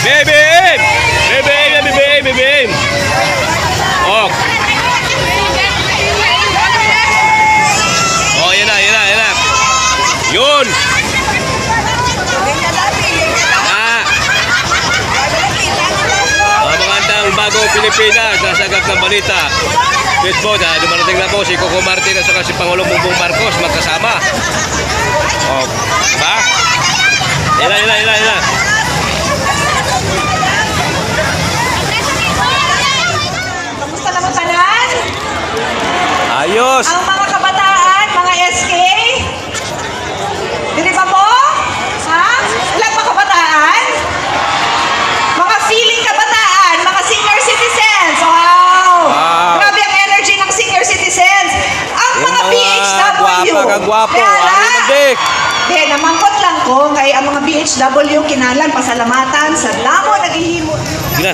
BBM! BBM! BBM! BBM! Oh. Oh, yan na, yan na, yan na. Yun! Magandang bagong Pilipinas, nasagap ng balita. Facebook, dumarating na po si Coco Martin at saka si Pangulong Bongbong Marcos magkasama. Oh, ba? Ila. Kamusta naman tanan? Ayos! Ang mga kabataan, mga SK? Hindi ba po? Ha? Ilan pa kabataan? Mga feeling kabataan, mga senior citizens. Wow! Grabe ang energy ng senior citizens. Ang mga BHW. Kagwapo, Hindi, namangkot lang ko kay ang mga BHW kinalan, pasalamatan, sa lamo, naghihimo. Gina.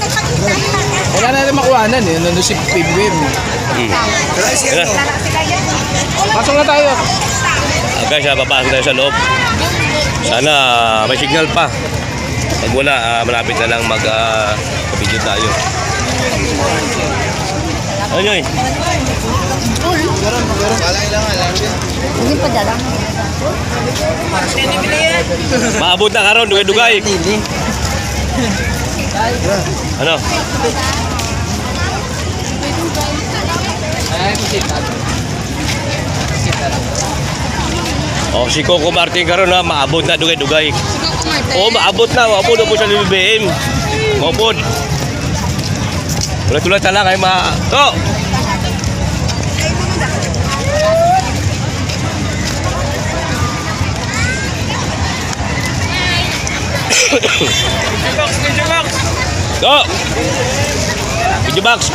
Wala na rin makuhanan eh, nandun si PBM. Pasok na tayo. Guys, papasok tayo sa loob. Sana may signal pa. Pag wala, malapit na lang mag-video tayo. Ano yun? Hindi pa dalang. Maabot na karon, dugay-dugay. Ano? Oh, si Coco Martin karon na maabot na dugay-dugay. Oh, maabot na po sa BBM. Maabot. Ulat-ulat na lang ay to. Go! Video box!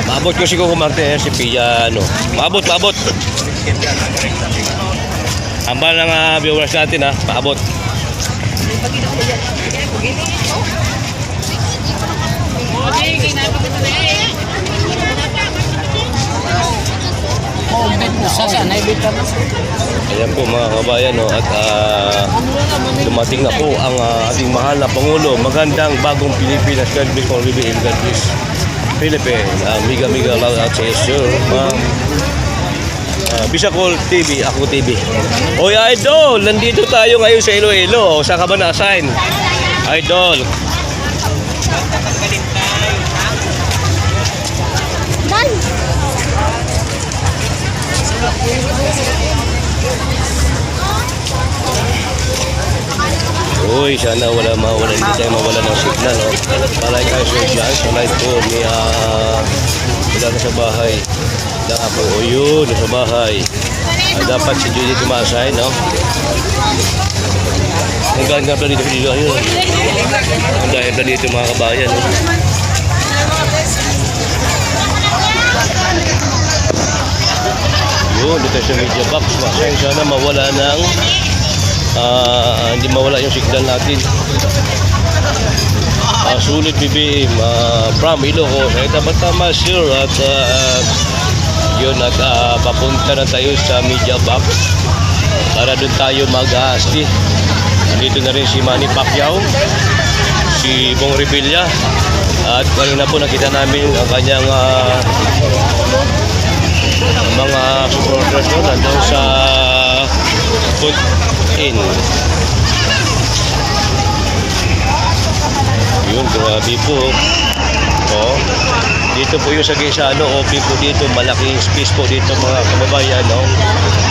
Maabot ko si Coco Martin, si Pia, ano. Maabot. Hambal ng viewers natin, ha. Maabot. Ayan po mga kabayan, no, at dumating na po ang ating mahal na Pangulo. Magandang bagong Pilipinas. God bless for BBM. God bless Philippines. Miga love out sa sure. Bisacol TV, Ako TV. Oy Idol, nandito tayo ngayon sa Iloilo. Saan ka ba na-assign? Idol. Uy, sana hindi tayo mawala ng signal, no? Palay tayo sa dyan, sa live po, wala na sa bahay. Ako, o yun, sa bahay. Dapat si Judy tumasay, no? Ang ganda pala dito, ayun. Ang dahil pala dito mga kabayan, no? Yun, dito sa media box. Sana mawala ng hindi mawala yung signal natin. Sulit BBM from Ilocos sa Tabatama sure at yun at papunta na tayo sa media box para doon tayo mag-asti. Dito na rin si Manny Pacquiao, si Bong Revilla, at kanina po nakita namin ang kanyang mga supporters doon nandun sa foot in. Yun, grabe po. Oh, dito po yung sa open po dito, malaking space po dito mga kababayan, no?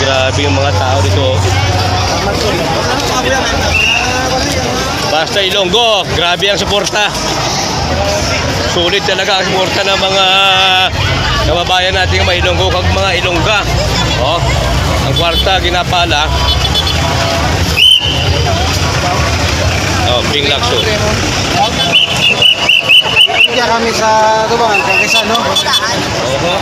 Grabe yung mga tao dito. Basta Ilonggo, grabe ang suporta. Sulit talaga ang suporta ng mga kababayan natin mga Ilonggo kag mga Ilongga. Oh, ang kwarta ginapala. Oh, Ping Lakso. Kaya kami sa Tubangan, kaysa no? Oho.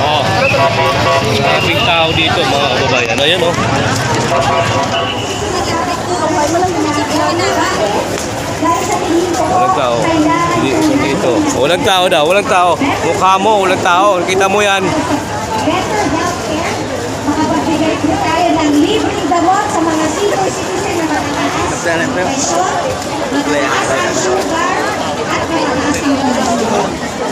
Oh. Maraming tao dito mga kababayan. Ayan oh. Walang tao. Hindi, dito. Walang tao daw, walang tao. Mukha mo, walang tao. Kita mo yan. Better healthcare. Makapagbigay po tayo ng libreng gamot sa mga senior citizen na matataas ang pensyon, matataas ang sugar, at matataas ang dugo.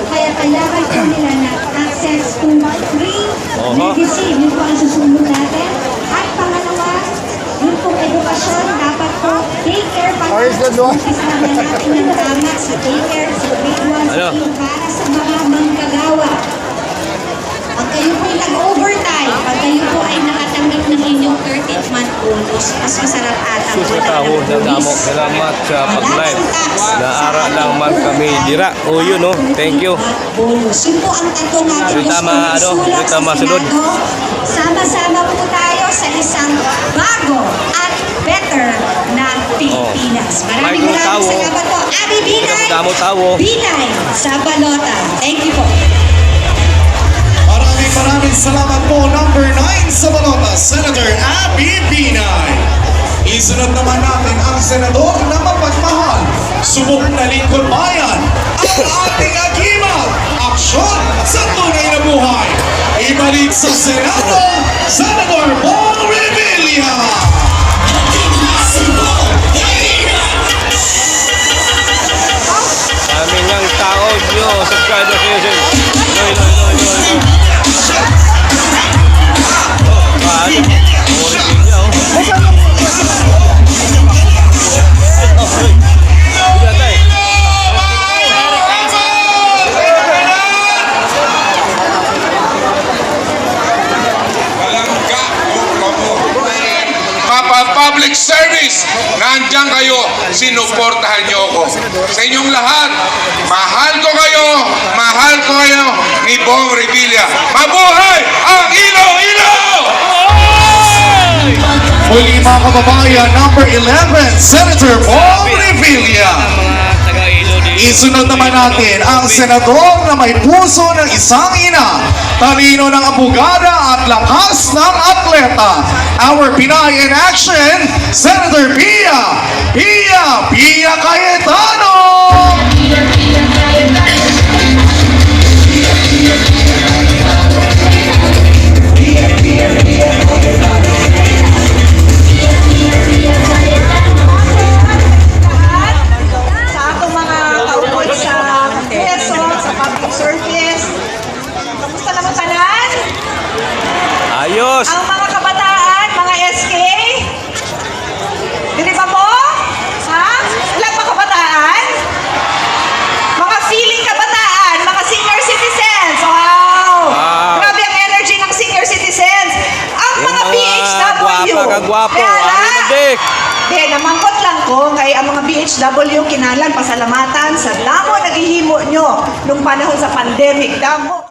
Kaya kailangan po nila na access to free medicine. Yun po ang susunod natin. At pangalawa, yun pong edukasyon, dapat po daycare pa isama natin ng tama sa daycare, sa grade 1, sa para sa mga manggagawa. Pag kayo po nag-overtime, pag kayo po ay nakatanggap ng inyong 13th month bonus, mas masarap ata. Susutaho na damo. Salamat sa pag-live. Naara lang man kami dira. O yun, no? Thank you. Bonus. Yun po ang tanto natin. Yung tama, ano? Yung tama sunod. Sama-sama po tayo sa isang bago at better na Pilipinas. Maraming salamat po. Abi Binay. Damo tao. Binay sa balota. Thank you po. Maraming salamat po. Number 9 sa balota, Senator Abby Binay. Isunod naman natin ang senador na mapagmahal, subok na lingkod bayan, ang ating agimat, aksyon sa tunay na buhay. Ibalik sa Senado, Senator Paul Revilla. Amin ang tao nyo. Subscribe na kayo. Public service, nandiyan kayo, sinuportahan niyo ako. Sa inyong lahat, mahal ko kayo ni Bong Revilla. Mabuhay ang Iloilo! Muli mga kababayan, number 11, Senator Paul Revilla. Isunod naman natin ang senador na may puso ng isang ina, talino ng abogada at lakas ng atleta. Our Pinay in action, Senator Pia Cayetano! Sa akong mga kaupod sa Quezon, sa public service. Kamusta naman tanan? Ayos. Ang mga kabataan, mga SK? Dili ba po? Ha? Ilan pa kabataan? Mga feeling kabataan, mga senior citizens. Wow! Grabe ang energy ng senior citizens. Ang mga BHW. Kagwapo. Kaya na, Ari Madik. namangkot lang ko kay ang mga BHW kinalan pasalamatan sa damo naghihimo nyo nung panahon sa pandemic. Damo.